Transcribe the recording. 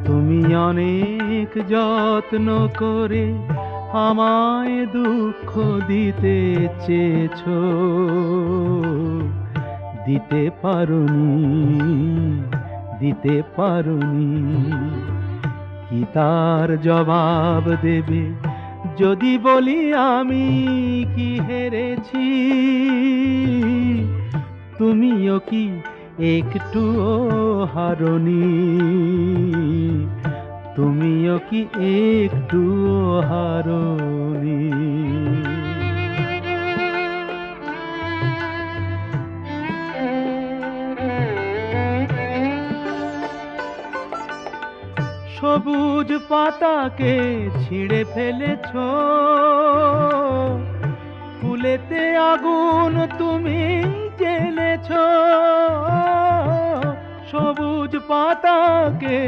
তুমি অনেক যত্ন করে আমায় দুঃখ দিতে চেয়েছো, দিতে পারোনি। কি তার জবাব দেবে যদি বলি আমি কি হেরেছি? তুমিও কি একটুও হারোনি? তুমিও কি একটুও হারোনি? সবুজ পাতাকে ছিঁড়ে ফেলেছো, ফুলেতে আগুন তুমি জ্বেলেছো। সবুজ পাতাকে